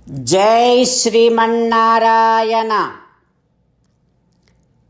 Jai Srimanarayana.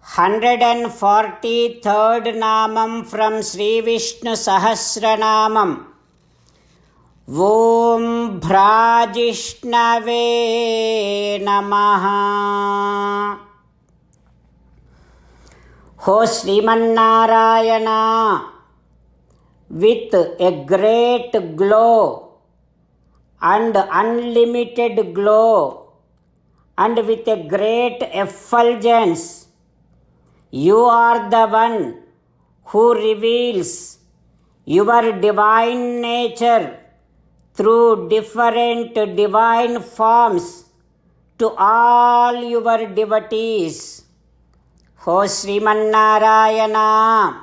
143rd Namam from Sri Vishnu Sahasranamam. Om Bhrajishnave Namaha. Ho Srimanarayana, with a great glow and unlimited glow and with a great effulgence, you are the one who reveals your divine nature through different divine forms to all your devotees. O Srimanarayana,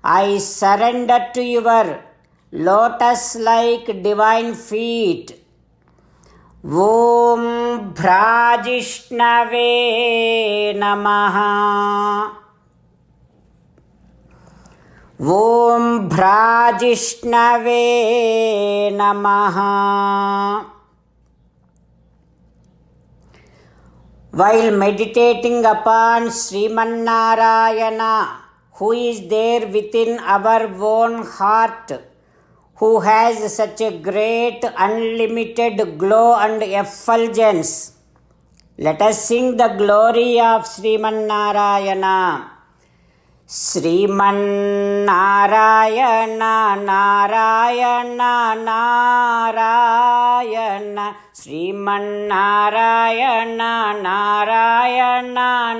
I surrender to your lotus-like divine feet. Om Bhrajishnave Namaha. Om Bhrajishnave Namaha. While meditating upon Srimanarayana, who is there within our own heart, who has such a great unlimited glow and effulgence, let us sing the glory of Srimanarayana. Srimanarayana, Narayana, Narayana, Srimanarayana, Narayana,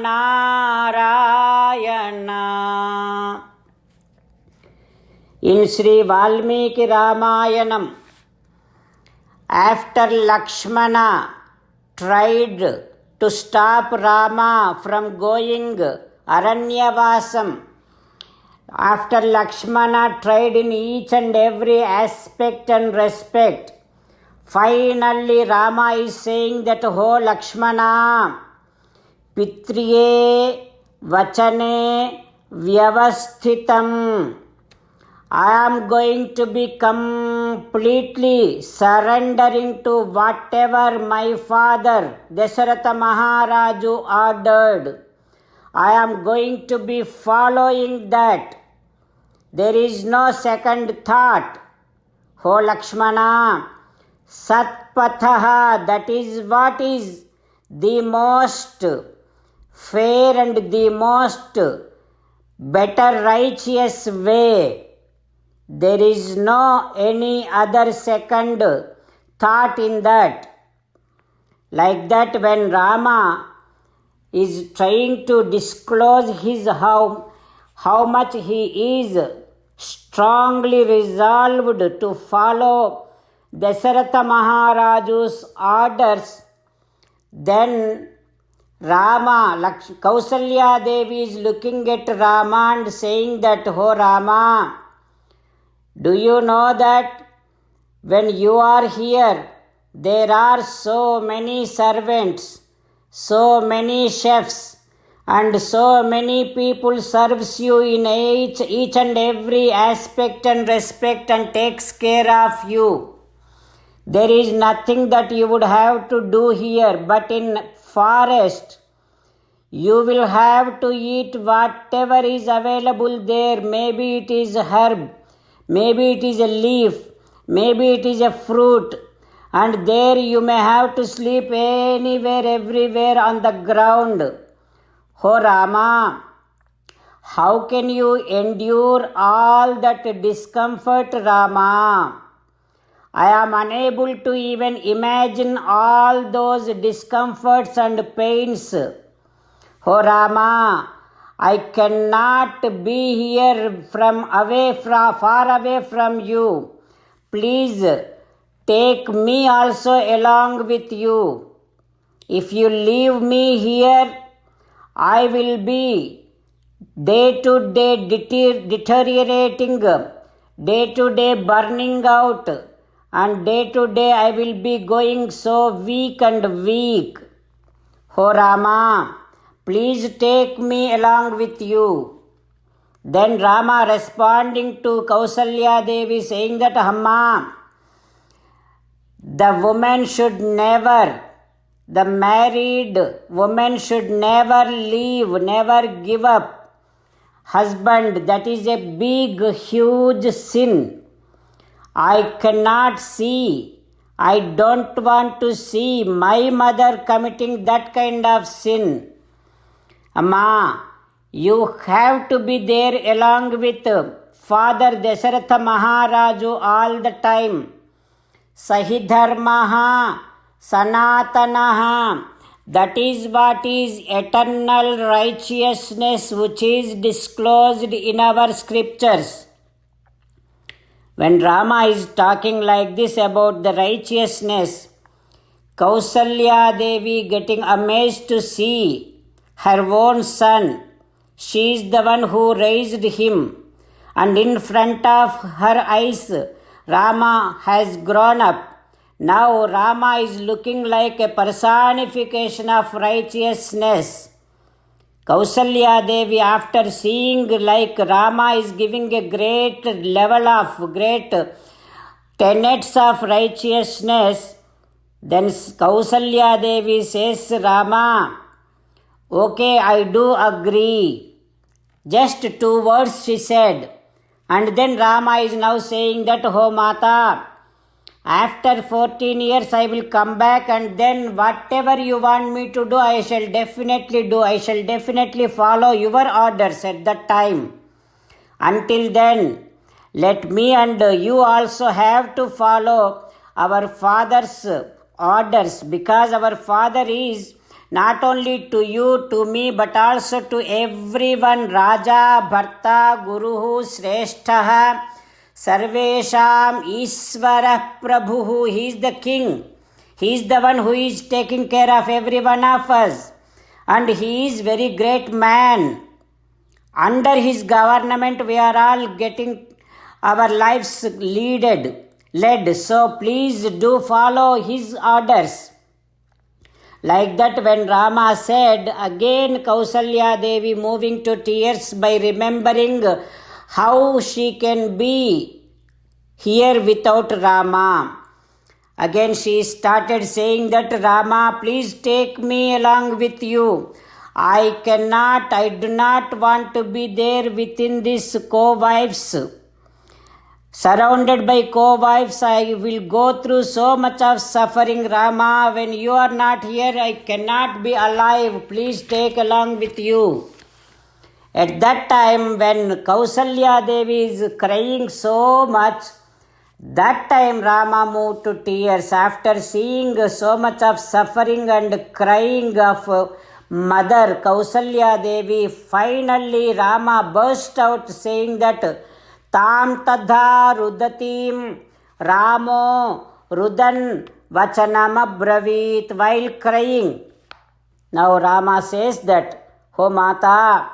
Narayana. In Sri Valmiki Ramayanam, after Lakshmana tried to stop Rama from going Aranyavasam, after Lakshmana tried in each and every aspect and respect, finally Rama is saying that, "Oh Lakshmana, Pitriye Vachane Vyavasthitam, I am going to be completely surrendering to whatever my father Dasharatha Maharaju ordered. I am going to be following that. There is no second thought. O Lakshmana, Satpathaha, that is what is the most fair and the most better righteous way. There is no any other second thought in that." Like that, when Rama is trying to disclose his how much he is strongly resolved to follow Dasharatha Maharaju's orders, then Kausalya Devi is looking at Rama and saying that, "Oh Rama, do you know that when you are here, there are so many servants, so many chefs, and so many people serves you in each and every aspect and respect and takes care of you. There is nothing that you would have to do here, but in forest, you will have to eat whatever is available there. Maybe it is herb, maybe it is a leaf, maybe it is a fruit, and there you may have to sleep anywhere, everywhere on the ground. Oh Rama, how can you endure all that discomfort, Rama? I am unable to even imagine all those discomforts and pains. Oh Rama, I cannot be here far away from you. Please take me also along with you. If you leave me here, I will be day to day deteriorating, day to day burning out, and day to day I will be going so weak and weak. Oh Rama, please take me along with you." Then Rama responding to Kausalya Devi saying that, "Amma, the married woman should never leave, never give up husband. That is a big, huge sin. I cannot see, I don't want to see my mother committing that kind of sin. Amma, you have to be there along with Father Dasharatha Maharaju all the time. Sahi dharmaha sanatanaha. That is what is eternal righteousness which is disclosed in our scriptures. When Rama is talking like this about the righteousness, Kausalya Devi getting amazed to see her own son. She is the one who raised him, and in front of her eyes, Rama has grown up. Now Rama is looking like a personification of righteousness. Kausalya Devi, after seeing like Rama is giving a great level of great tenets of righteousness, then Kausalya Devi says, Rama, okay, I do agree. Just 2 words she said. And then Rama is now saying that, oh Mata, after 14 years I will come back, and then whatever you want me to do, I shall definitely do. I shall definitely follow your orders at that time. Until then, let me and you also have to follow our father's orders, because our father is not only to you, to me, but also to everyone. Raja, Bharta, Guruhu, Shresthaha, Sarvesham, Ishvara, Prabhuhu. He is the king. He is the one who is taking care of every one of us. And he is very great man. Under his government, we are all getting our lives led. So please do follow his orders. Like that, when Rama said, again Kausalya Devi moving to tears by remembering how she can be here without Rama. Again she started saying that, Rama, please take me along with you. I do not want to be there within these co-wives. Surrounded by co-wives, I will go through so much of suffering. Rama, when you are not here, I cannot be alive. Please take along with you. At that time, when Kausalya Devi is crying so much, that time Rama moved to tears. After seeing so much of suffering and crying of mother Kausalya Devi, finally Rama burst out saying that, Tam tadha rudatim Ramo rudan vachanam abravit, while crying. Now Rama says that, oh Mata,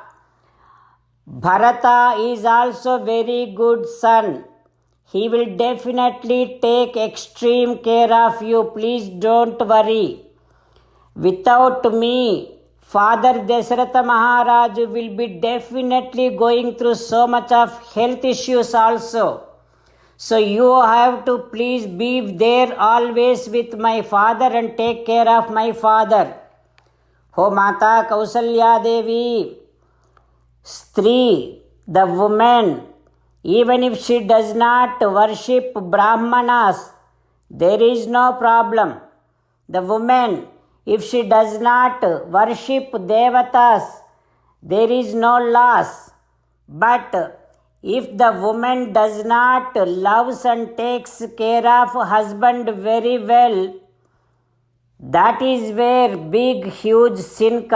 Bharata is also very good son. He will definitely take extreme care of you. Please don't worry. Without me, Father Dasharatha Maharaj will be definitely going through so much of health issues also. So you have to please be there always with my father and take care of my father. Oh Mata Kausalya Devi, Stri, the woman, even if she does not worship Brahmanas, there is no problem. The woman, if she does not worship Devatas, there is no loss. But if the woman does not loves and takes care of husband very well, that is where big huge sin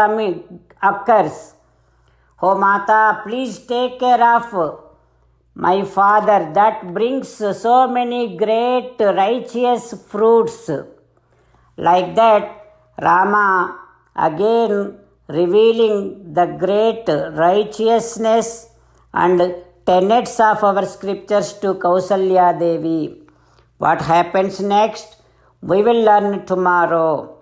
occurs. Oh Mata, please take care of my father. That brings so many great righteous fruits. Like that, Rama again revealing the great righteousness and tenets of our scriptures to Kausalya Devi. What happens next? We will learn tomorrow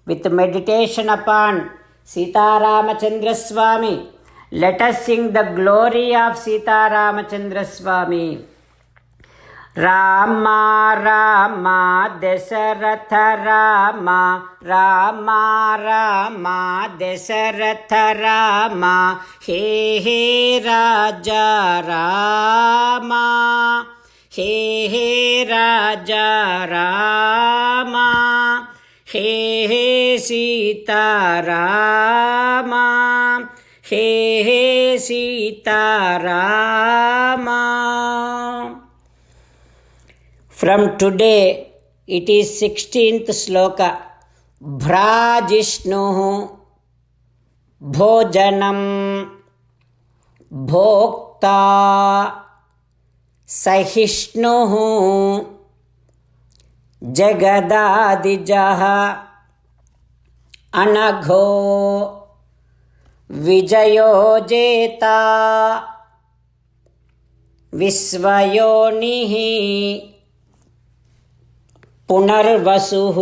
with meditation upon Sita Ramachandra Swami. Let us sing the glory of Sita Ramachandra Swami. Rama Rama Dasharatha Rama Rama Rama Dasharatha Rama hey hey Raja Rama hey hey Raja Rama hey hey Sitarama hey hey Sitarama. From today, it is 16th sloka. Bhrajishnuhu bhojanam bhokta sahishnuhu jagadadijaha anagho vijayojeta visvayonihi పునర్వసుః.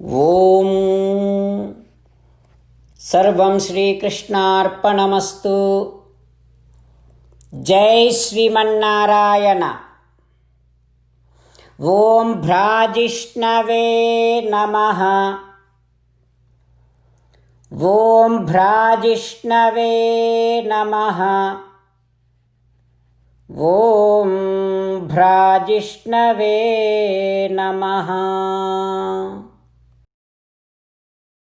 ఓం సర్వం శ్రీకృష్ణార్పణమస్తు. జై శ్రీమన్నారాయణ. ఓం భ్రాజిష్ణవే నమః. ఓం భ్రాజిష్ణవే నమః. ఓం భ్రాజిష్ణవే నమః.